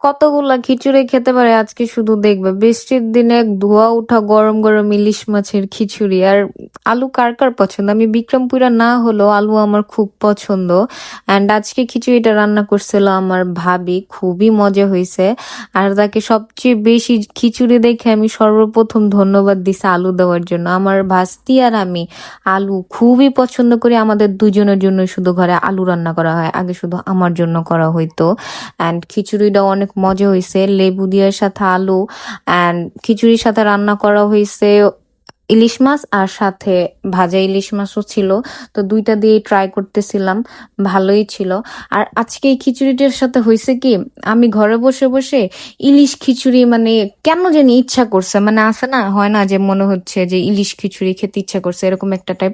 কতগুলা খিচুড়ি খেতে পারে আজকে, শুধু দেখবে বৃষ্টির দিনে ধোয়া ওঠা গরম গরম ইলিশ মাছের খিচুড়ি। আর আলু কার কার পছন্দ? আমি বিক্রমপুরা না হলেও আলু আমার খুব পছন্দ। অ্যান্ড আজকে খিচুড়িটা রান্না করছিল আমার ভাবি, খুবই মজা হয়েছে। আর তাকে সবচেয়ে বেশি খিচুড়ি দেখে আমি সর্বপ্রথম ধন্যবাদ দিছি আলু দেওয়ার জন্য। আমার ভাস্তি আর আমি আলু খুবই পছন্দ করি। আমাদের দুজনের জন্য শুধু ঘরে আলু রান্না করা হয়, আগে শুধু আমার জন্য করা হইতো। অ্যান্ড খিচুড়িটা অনেক মজা হয়েছে, লেবু দিয়ে সাথে আলু অ্যান্ড খিচুড়ির সাথে রান্না করা হয়েছে ইলিশ মাছ, আর সাথে ভাজা ইলিশ মাছও ছিল। তো দুইটা দিয়ে ট্রাই করতেছিলাম, ভালোই ছিল। আর আজকে এই খিচুড়িটার সাথে হয়েছে কি, আমি ঘরে বসে বসে ইলিশ খিচুড়ি মানে কেন জানি ইচ্ছা করছে, মানে আছে না, হয় না যে মনে হচ্ছে যে ইলিশ খিচুড়ি খেতে ইচ্ছা করছে, এরকম একটা টাইপ।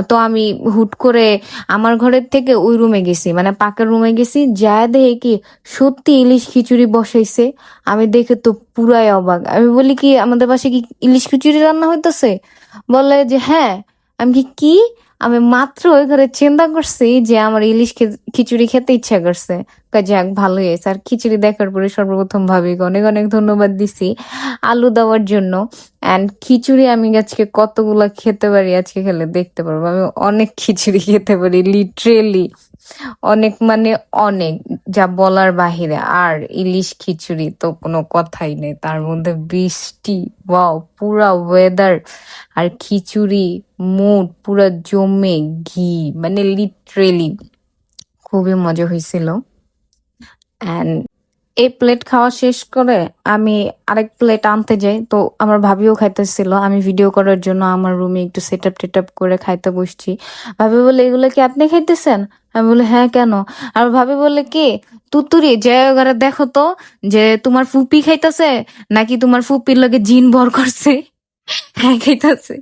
তো আমি হুট করে আমার ঘরের থেকে ওই রুমে গেছি, মানে পাকের রুমে গেছি, যা দেখে কি সত্যি ইলিশ খিচুড়ি বসাইছে। আমি দেখে তো পুরাই অবাক। আমি বলি কি, আমাদের বাসায় কি ইলিশ খিচুড়ি রান্না হইতেছে? বলে যে হ্যাঁ। আমি কি কি আমি মাত্র ওই ঘরে চিন্তা করছি যে আমার ইলিশ খিচুড়ি খেতে ইচ্ছা করছে। যাক, ভালো হয়েছে। আর খিচুড়ি দেখার পরে সর্বপ্রথম ভাবি অনেক অনেক ধন্যবাদ দিছি আলু দেওয়ার জন্য। অ্যান্ড খিচুড়ি আমি আজকে কতগুলা খেতে পারি, আজকে খেলে দেখতে পারবো। আমি অনেক খিচুড়ি খেতে পারি, লিটারেলি অনেক, মানে অনেক, যা বলার বাহিরে। আর ইলিশ খিচুড়ি তো কোনো কথাই নেই, তার মধ্যে বৃষ্টি, ওয়াও, পুরা ওয়েদার, আর খিচুড়ি, মুড পুরা জমে ঘি, মানে লিটারেলি খুবই মজা হয়েছিল। অ্যান্ড এই প্লেট খাওয়া শেষ করে আমি আরেক প্লেট আনতে যাই, তো আমার ভাবিও খাইতেছিল। আমি ভিডিও করার জন্য আমার রুমে একটু সেট আপ টেট আপ করে খাইতে বসছি। ভাবি বলে, এগুলো কি আপনি খাইতেছেন? আমি বলে হ্যাঁ, কেন? আর ভাবি বলে কি, তুতুরি যে ঘরে দেখো তো, যে তোমার ফুপি খাইতেছে নাকি তোমার ফুপির লগে জিন ভর করছে। হ্যাঁ, খাইতেছে।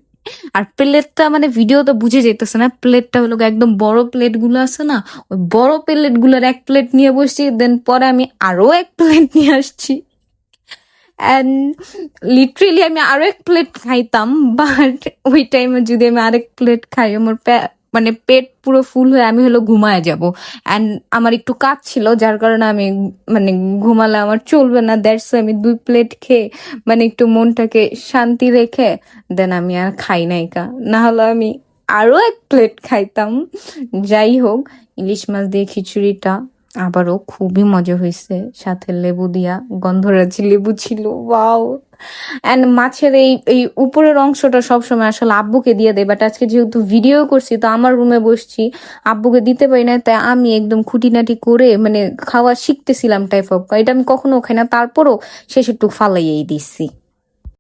আর প্লেটটা মানে ভিডিও তো বুঝে যেতেছে না, প্লেটটা হলো একদম বড় প্লেট গুলো আছে না, ওই বড় প্লেট গুলোর এক প্লেট নিয়ে বসছি, দেন পরে আমি আরো এক প্লেট নিয়ে আসছি। অ্যান্ড লিটারেলি আমি আরো এক প্লেট খাইতাম, বাট ওই টাইমে যদি আমি আরেক প্লেট খাই, আমার মানে পেট পুরো ফুল হয়ে আমি হলো ঘুমায় যাব। অ্যান্ড আমার একটু কাজ ছিল, যার কারণে আমি মানে ঘুমালে আমার চলবে না, দ্যাটস আমি 2 প্লেট খেয়ে মানে একটু মনটাকে শান্তি রেখে দেন আমি আর খাই নাই কা, না হলে আমি আরো এক প্লেট খাইতাম। যাই হোক, ইলিশ মাছ দিয়ে খিচুড়িটা আবারও খুবই মজা হয়েছে, সাথে লেবু দিয়া, গন্ধরাজি লেবু ছিল, ওয়াও। এন্ড মাছের এই এই উপরের অংশটা সবসময় আসলে আব্বুকে দিয়ে দেয়, বাট আজকে যেহেতু ভিডিও করছি তো আমার রুমে বসছি, আব্বুকে দিতে পারি না, তাই আমি একদম খুঁটিনাটি করে মানে খাওয়া শিখতেছিলাম টাইপ অফ। এটা আমি কখনো খাই না, তারপরও শেষে একটু ফালাইয়েই দিচ্ছি।